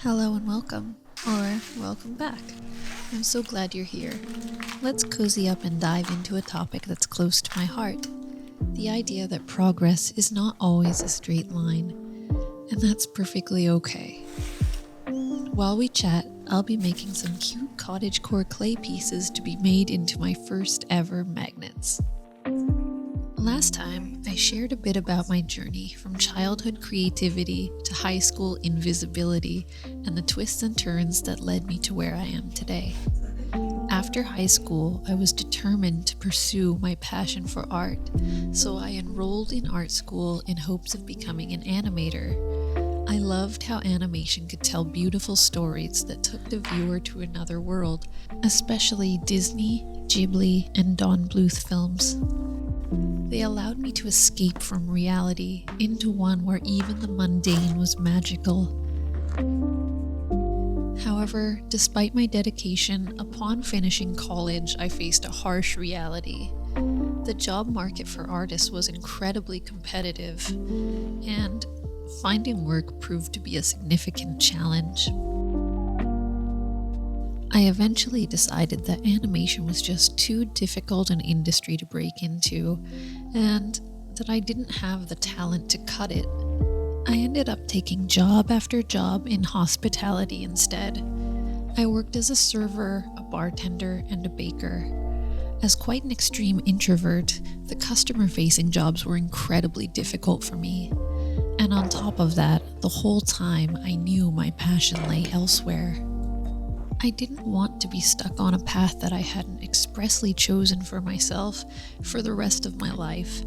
Hello and welcome, or welcome back. I'm so glad you're here. Let's cozy up and dive into a topic that's close to my heart. The idea that progress is not always a straight line, and that's perfectly okay. While we chat, I'll be making some cute cottagecore clay pieces to be made into my first ever magnets. Last time, I shared a bit about my journey from childhood creativity to high school invisibility and the twists and turns that led me to where I am today. After high school, I was determined to pursue my passion for art, so I enrolled in art school in hopes of becoming an animator. I loved how animation could tell beautiful stories that took the viewer to another world, especially Disney, Ghibli, and Don Bluth films. They allowed me to escape from reality into one where even the mundane was magical. However, despite my dedication, upon finishing college, I faced a harsh reality. The job market for artists was incredibly competitive, and finding work proved to be a significant challenge. I eventually decided that animation was just too difficult an industry to break into, and that I didn't have the talent to cut it. I ended up taking job after job in hospitality instead. I worked as a server, a bartender, and a baker. As quite an extreme introvert, the customer-facing jobs were incredibly difficult for me. And on top of that, the whole time I knew my passion lay elsewhere. I didn't want to be stuck on a path that I hadn't expressly chosen for myself for the rest of my life.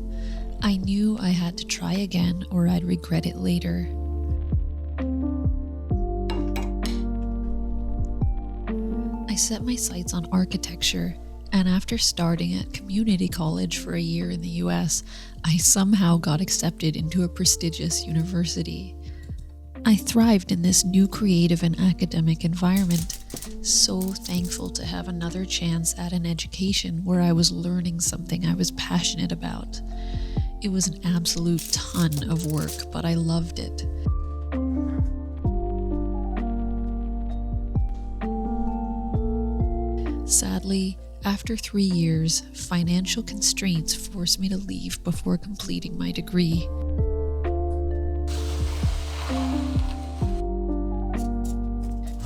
I knew I had to try again or I'd regret it later. I set my sights on architecture, and after starting at community college for a year in the US, I somehow got accepted into a prestigious university. I thrived in this new creative and academic environment, so thankful to have another chance at an education where I was learning something I was passionate about. It was an absolute ton of work, but I loved it. Sadly, after 3 years, financial constraints forced me to leave before completing my degree.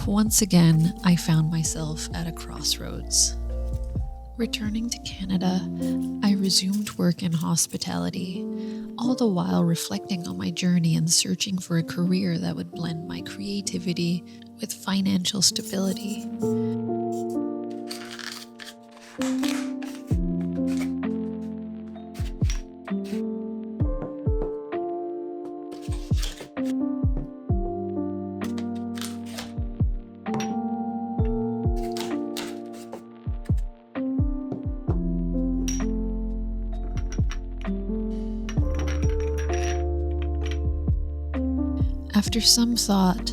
Once again, I found myself at a crossroads. Returning to Canada, I resumed work in hospitality, all the while reflecting on my journey and searching for a career that would blend my creativity with financial stability. After some thought,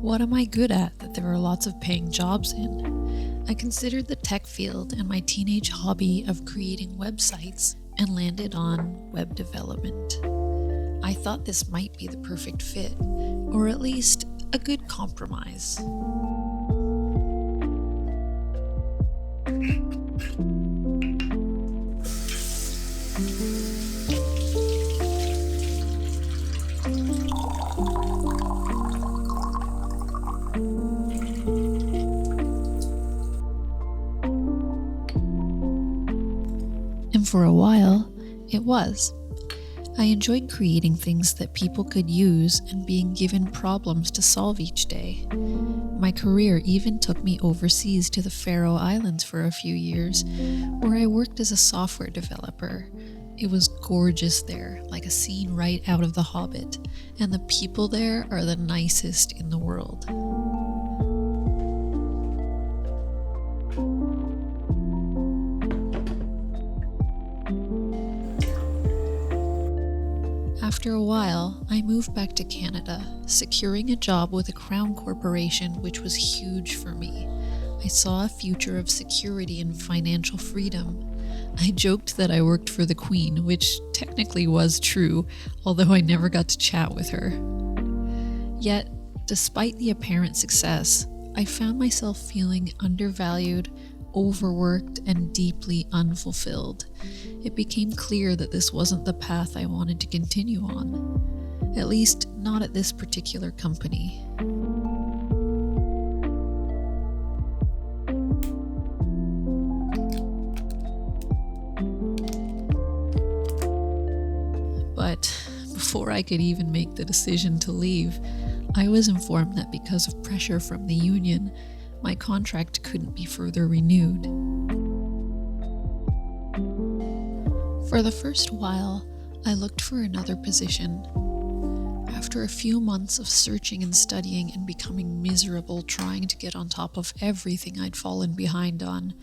what am I good at that there are lots of paying jobs in? I considered the tech field and my teenage hobby of creating websites and landed on web development. I thought this might be the perfect fit, or at least a good compromise. And for a while, it was. I enjoyed creating things that people could use and being given problems to solve each day. My career even took me overseas to the Faroe Islands for a few years, where I worked as a software developer. It was gorgeous there, like a scene right out of The Hobbit, and the people there are the nicest in the world. After a while, I moved back to Canada, securing a job with a crown corporation, which was huge for me. I saw a future of security and financial freedom. I joked that I worked for the Queen, which technically was true, although I never got to chat with her. Yet, Despite the apparent success, I found myself feeling undervalued, overworked, and deeply unfulfilled. It became clear that this wasn't the path I wanted to continue on, at least not at this particular company. But before I could even make the decision to leave, I was informed that because of pressure from the union, my contract couldn't be further renewed. For the first while, I looked for another position. After a few months of searching and studying and becoming miserable trying to get on top of everything I'd fallen behind on,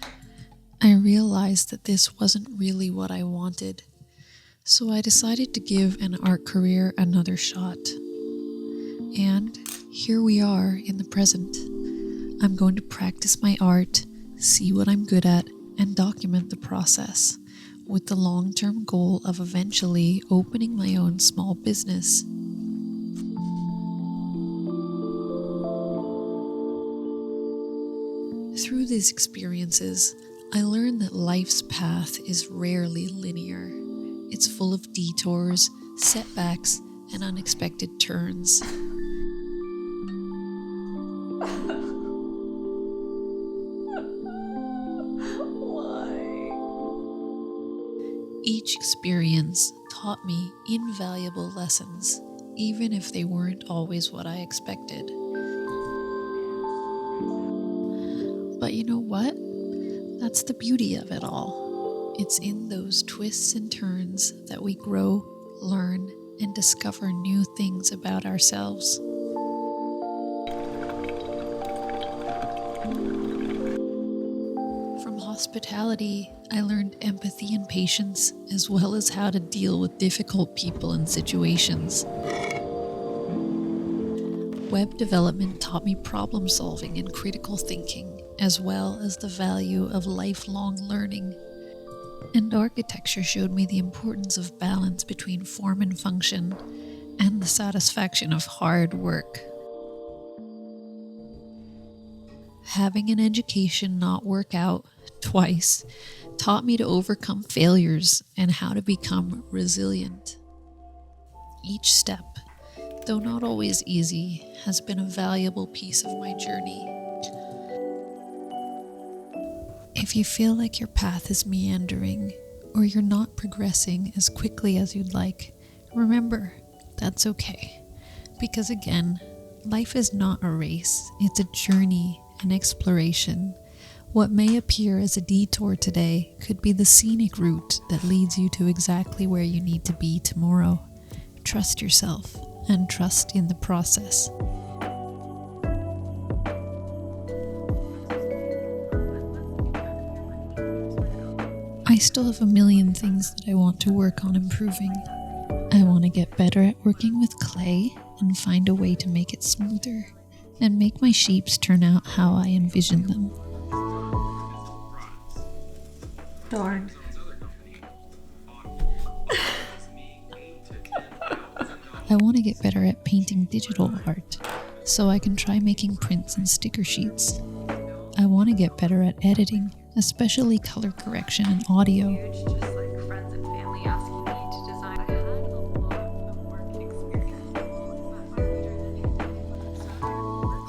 I realized that this wasn't really what I wanted. So I decided to give an art career another shot. And here we are in the present. I'm going to practice my art, see what I'm good at, and document the process, with the long-term goal of eventually opening my own small business. Through these experiences, I learned that life's path is rarely linear. It's full of detours, setbacks, and unexpected turns. Each experience taught me invaluable lessons, even if they weren't always what I expected. But you know what? That's the beauty of it all. It's in those twists and turns that we grow, learn, and discover new things about ourselves. From hospitality, I learned empathy and patience, as well as how to deal with difficult people and situations. Web development taught me problem solving and critical thinking, as well as the value of lifelong learning. And architecture showed me the importance of balance between form and function, and the satisfaction of hard work. Having an education not work out twice taught me to overcome failures and how to become resilient. Each step, though not always easy, has been a valuable piece of my journey. If you feel like your path is meandering, or you're not progressing as quickly as you'd like, remember, that's okay. Because again, life is not a race, it's a journey, an exploration. What may appear as a detour today could be the scenic route that leads you to exactly where you need to be tomorrow. Trust yourself and trust in the process. I still have a million things that I want to work on improving. I want to get better at working with clay and find a way to make it smoother and make my shapes turn out how I envision them. Darn. I want to get better at painting digital art so I can try making prints and sticker sheets. I want to get better at editing, especially color correction and audio. Just like friends and family asking me to design. I had a lot of work experience.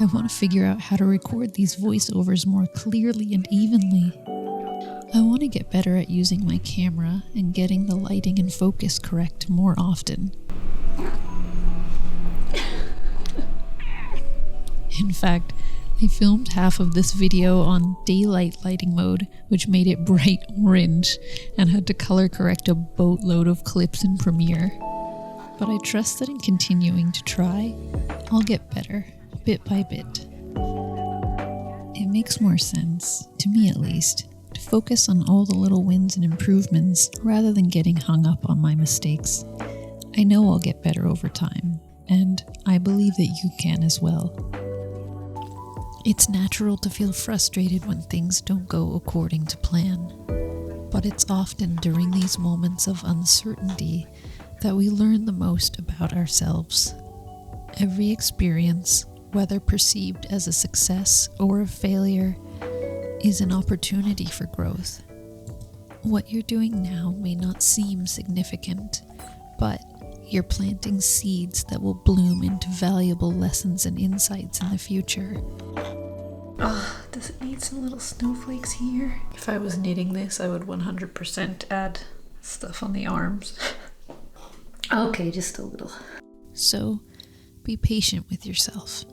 I want to figure out how to record these voiceovers more clearly and evenly. I want to get better at using my camera and getting the lighting and focus correct more often. In fact, I filmed half of this video on daylight lighting mode, which made it bright orange, and had to color correct a boatload of clips in Premiere. But I trust that in continuing to try, I'll get better, bit by bit. It makes more sense, to me at least, to focus on all the little wins and improvements rather than getting hung up on my mistakes. I know I'll get better over time, and I believe that you can as well. It's natural to feel frustrated when things don't go according to plan, but it's often during these moments of uncertainty that we learn the most about ourselves. Every experience, whether perceived as a success or a failure, is an opportunity for growth. What you're doing now may not seem significant, but you're planting seeds that will bloom into valuable lessons and insights in the future. Does it need some little snowflakes here? If I was knitting this, I would 100% add stuff on the arms. Okay, just a little. So, be patient with yourself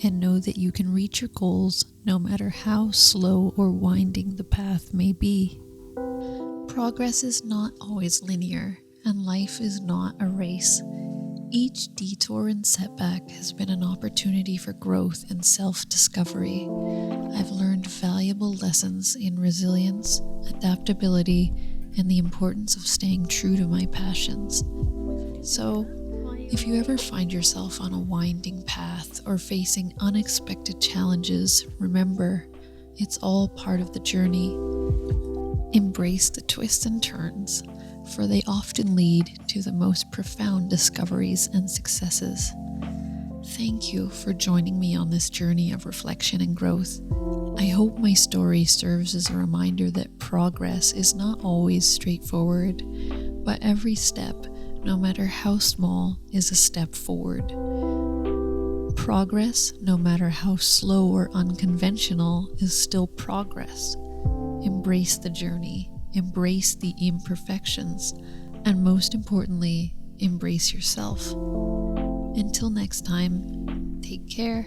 and know that you can reach your goals no matter how slow or winding the path may be. Progress is not always linear, and life is not a race. Each detour and setback has been an opportunity for growth and self-discovery. I've learned valuable lessons in resilience, adaptability, and the importance of staying true to my passions. So, if you ever find yourself on a winding path or facing unexpected challenges, remember, it's all part of the journey. Embrace the twists and turns, for they often lead to the most profound discoveries and successes. Thank you for joining me on this journey of reflection and growth. I hope my story serves as a reminder that progress is not always straightforward, but every step, no matter how small, is a step forward. Progress, no matter how slow or unconventional, is still progress. Embrace the journey, embrace the imperfections, and most importantly, embrace yourself. Until next time, take care.